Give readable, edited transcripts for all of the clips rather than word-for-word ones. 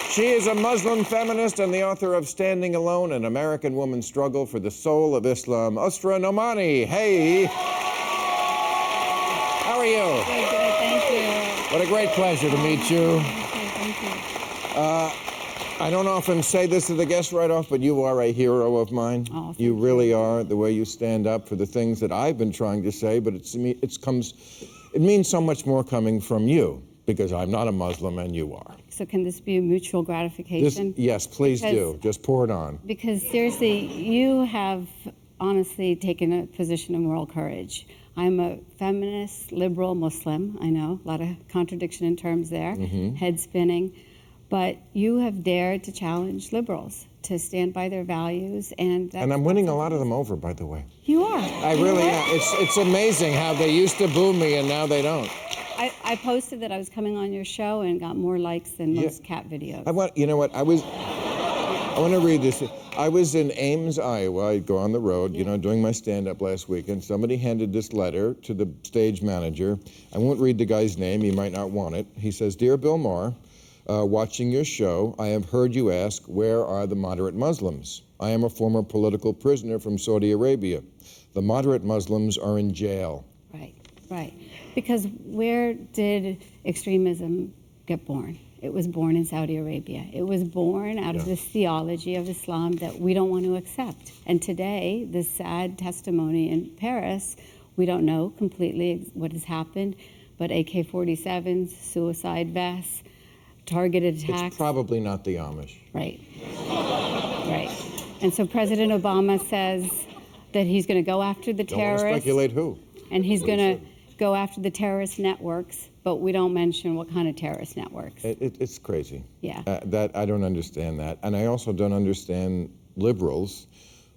She is a Muslim feminist and the author of Standing Alone, An American Woman's Struggle for the Soul of Islam. Asra Nomani, hey. How are you? Good, thank you. What a great pleasure to meet you. Thank you. I don't often say this to the guests right off, but you are a hero of mine. Oh, thank you you. really are, the way you stand up for the things that I've been trying to say, but it means so much more coming from you, because I'm not a Muslim and you are. So can this be a mutual gratification? Yes, please do. Just pour it on. Because seriously, you have honestly taken a position of moral courage. I'm a feminist, liberal Muslim. I know, a lot of contradiction in terms there, head spinning. But you have dared to challenge liberals to stand by their values, and I'm winning a lot of them over, by the way. You are. I really am. It's amazing how they used to boo me and now they don't. I posted that I was coming on your show and got more likes than most cat videos. You know what? I want to read this. I was in Ames, Iowa. I go on the road, doing my stand-up last weekend. Somebody handed this letter to the stage manager. I won't read the guy's name. He might not want it. He says, "Dear Bill Maher, watching your show, I have heard you ask, where are the moderate Muslims? I am a former political prisoner from Saudi Arabia. The moderate Muslims are in jail." Right. Because where did extremism get born? It was born in Saudi Arabia. It was born out of this theology of Islam that we don't want to accept. And today, this sad testimony in Paris, we don't know completely what has happened, but AK-47s, suicide vests, targeted attacks. It's probably not the Amish. Right. And so President Obama says that he's going to go after the terrorists. Don't want to speculate who. And he's going to go after the terrorist networks, but we don't mention what kind of terrorist networks. It's crazy. Yeah. That I don't understand that. And I also don't understand liberals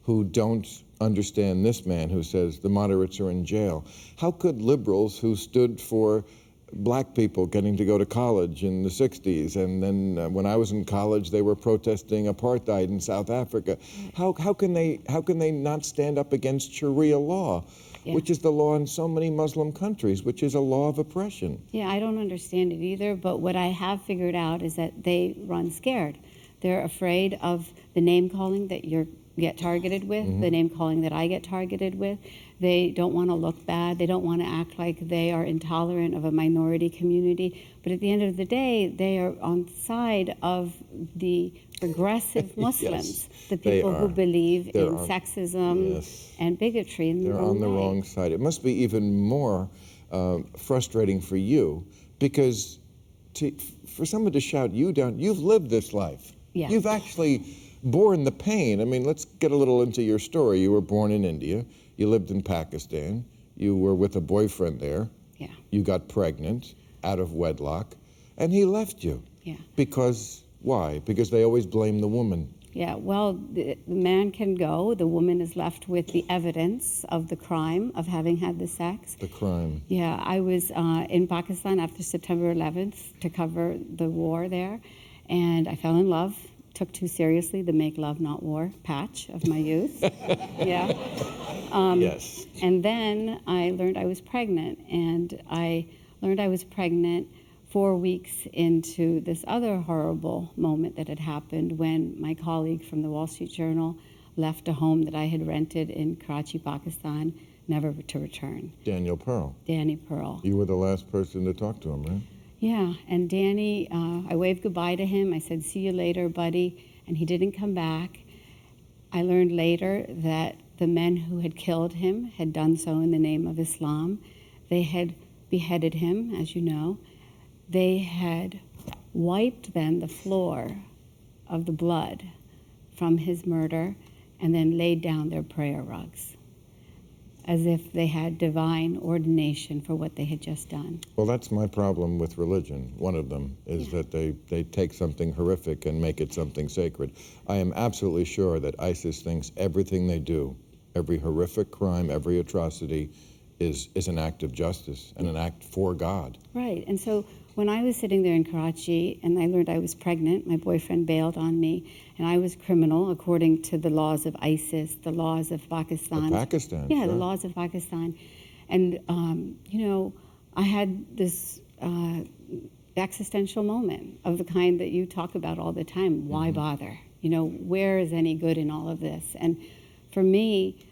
who don't understand this man who says the moderates are in jail. How could liberals who stood for black people getting to go to college in the 60s, and then when I was in college they were protesting apartheid in South Africa, how can they not stand up against Sharia law? Yeah. Which is the law in so many Muslim countries, which is a law of oppression. Yeah, I don't understand it either, but what I have figured out is that they run scared. They're afraid of the name-calling that you get targeted with, the name-calling that I get targeted with. They don't want to look bad. They don't want to act like they are intolerant of a minority community. But at the end of the day, they are on the side of the progressive Muslims, the people who believe in sexism and bigotry. They're on the wrong side. It must be even more frustrating for you, because for someone to shout you down, you've lived this life. Yeah. You've actually borne the pain. I mean, let's get a little into your story. You were born in India. You lived in Pakistan. You were with a boyfriend there. Yeah. You got pregnant out of wedlock, and he left you. Yeah. Because, why? Because they always blame the woman. Yeah, well, the man can go. The woman is left with the evidence of the crime of having had the sex. The crime. Yeah, I was in Pakistan after September 11th to cover the war there, and I fell in love. Took too seriously the make love not war patch of my youth. Yeah. Yes. And then I learned I was pregnant, and I learned I was pregnant 4 weeks into this other horrible moment that had happened when my colleague from the Wall Street Journal left a home that I had rented in Karachi, Pakistan, never to return. Daniel Pearl. Danny Pearl. You were the last person to talk to him, right? Yeah, and Danny, I waved goodbye to him. I said, "See you later, buddy," and he didn't come back. I learned later that the men who had killed him had done so in the name of Islam. They had beheaded him, as you know. They had wiped then the floor of the blood from his murder and then laid down their prayer rugs, as if they had divine ordination for what they had just done. Well, that's my problem with religion. One of them is that they take something horrific and make it something sacred. I am absolutely sure that ISIS thinks everything they do, every horrific crime, every atrocity, is an act of justice and an act for God. Right, and so when I was sitting there in Karachi and I learned I was pregnant, my boyfriend bailed on me, and I was criminal according to the laws of ISIS, the laws of Pakistan. Pakistan, yeah, sure. The laws of Pakistan. And, you know, I had this existential moment of the kind that you talk about all the time. Why bother? You know, where is any good in all of this? And for me,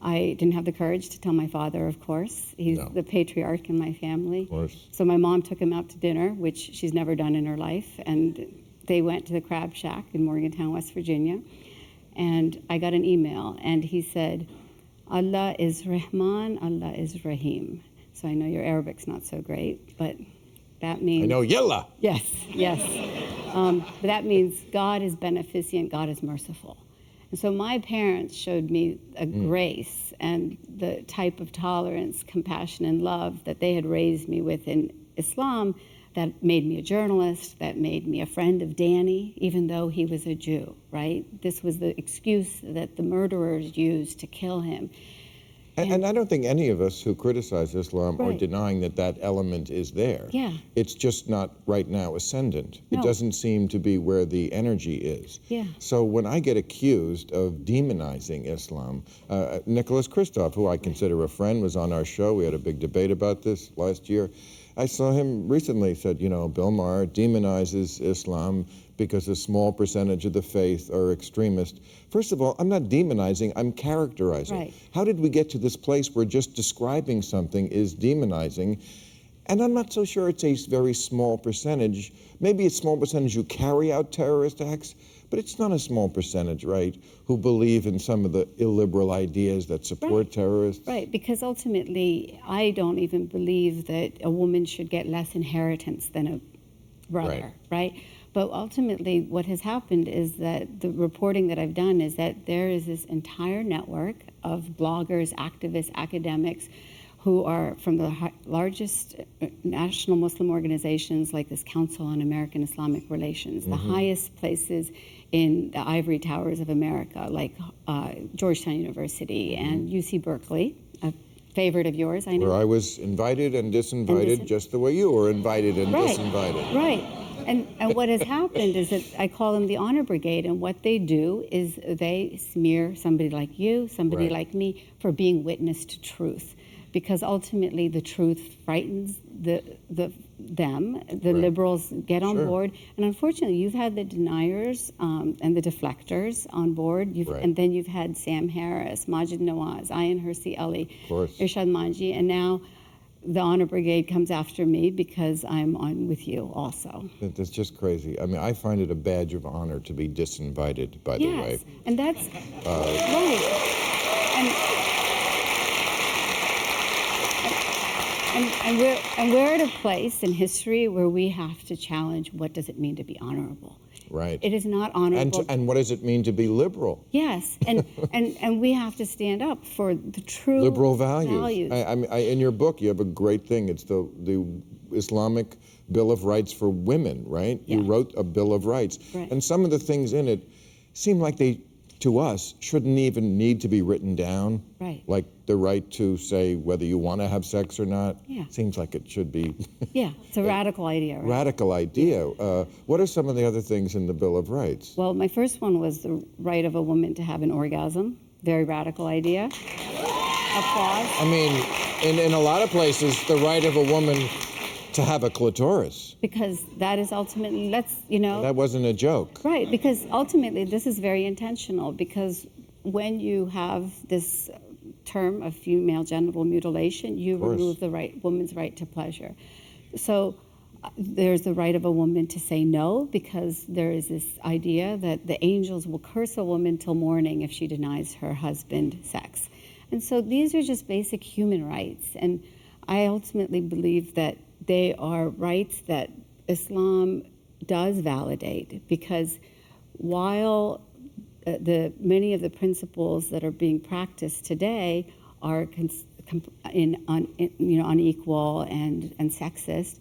I didn't have the courage to tell my father, of course. He's the patriarch in my family. Of course. So my mom took him out to dinner, which she's never done in her life. And they went to the Crab Shack in Morgantown, West Virginia. And I got an email, and he said, Allah is Rahman, Allah is Rahim. So I know your Arabic's not so great, but that means... I know Yalla. Yes, yes. But that means God is beneficent, God is merciful. And so my parents showed me a grace and the type of tolerance, compassion, and love that they had raised me with in Islam that made me a journalist, that made me a friend of Danny, even though he was a Jew, right? This was the excuse that the murderers used to kill him. And I don't think any of us who criticize Islam are denying that that element is there. Yeah. It's just not right now ascendant. No. It doesn't seem to be where the energy is. Yeah. So when I get accused of demonizing Islam, Nicholas Kristof, who I consider a friend, was on our show. We had a big debate about this last year. I saw him recently, said, you know, Bill Maher demonizes Islam because a small percentage of the faith are extremist. First of all, I'm not demonizing, I'm characterizing. Right. How did we get to this place where just describing something is demonizing? And I'm not so sure it's a very small percentage. Maybe it's a small percentage who carry out terrorist acts, but it's not a small percentage, right, who believe in some of the illiberal ideas that support terrorists. Right, because ultimately, I don't even believe that a woman should get less inheritance than a brother, right? But ultimately, what has happened is that the reporting that I've done is that there is this entire network of bloggers, activists, academics who are from the largest national Muslim organizations like this Council on American Islamic Relations, the highest places in the ivory towers of America, like Georgetown University and UC Berkeley, a favorite of yours, I know. Where I was invited and disinvited just the way you were invited and disinvited. Right. And what has happened is that I call them the honor brigade, and what they do is they smear somebody like you, somebody like me, for being witness to truth. Because ultimately the truth frightens them. The liberals get on board. And unfortunately, you've had the deniers and the deflectors on board. And then you've had Sam Harris, Majid Nawaz, Ayan Hirsi Ali, Irshad Manji, and now the honor brigade comes after me because I'm on with you also. That's just crazy. I mean, I find it a badge of honor to be disinvited, by the way. Yes, and that's And we're at a place in history where we have to challenge what does it mean to be honorable. Right. It is not honorable. And what does it mean to be liberal? Yes, and we have to stand up for the true liberal values. In your book, you have a great thing. It's the Islamic Bill of Rights for women, right? Yeah. You wrote a Bill of Rights. Right. And some of the things in it seem like they, to us, shouldn't even need to be written down. Right. Like the right to say whether you want to have sex or not. Yeah. Seems like it should be. Yeah, it's a radical idea, right? Radical idea. What are some of the other things in the Bill of Rights? Well, my first one was the right of a woman to have an orgasm. Very radical idea. Applause. I mean, in a lot of places, the right of a woman to have a clitoris. Because that is ultimately, That wasn't a joke. Right, because ultimately this is very intentional, because when you have this term of female genital mutilation, you remove the woman's right to pleasure. So there's the right of a woman to say no, because there is this idea that the angels will curse a woman till morning if she denies her husband sex. And so these are just basic human rights. And I ultimately believe that they are rights that Islam does validate, because while many of the principles that are being practiced today are unequal and sexist,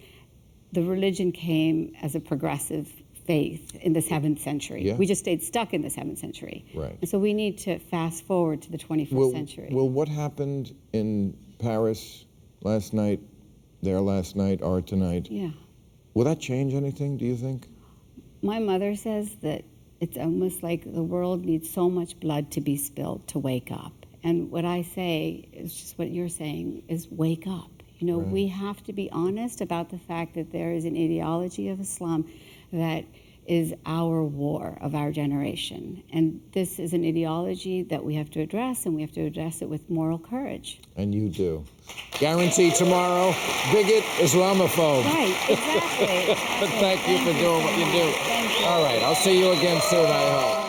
the religion came as a progressive faith in the 7th century. Yeah. We just stayed stuck in the 7th century. Right. And so we need to fast forward to the 21st century. Well, what happened in Paris last night, or tonight, will that change anything, do you think? My mother says that it's almost like the world needs so much blood to be spilled to wake up. And what I say is just what you're saying, is wake up. You know, we have to be honest about the fact that there is an ideology of Islam that is our war of our generation. And this is an ideology that we have to address, and we have to address it with moral courage. And you do. Guarantee tomorrow, bigot, Islamophobe. Right, exactly. Thank you for doing what you do. Thank you. All right, I'll see you again soon, I hope.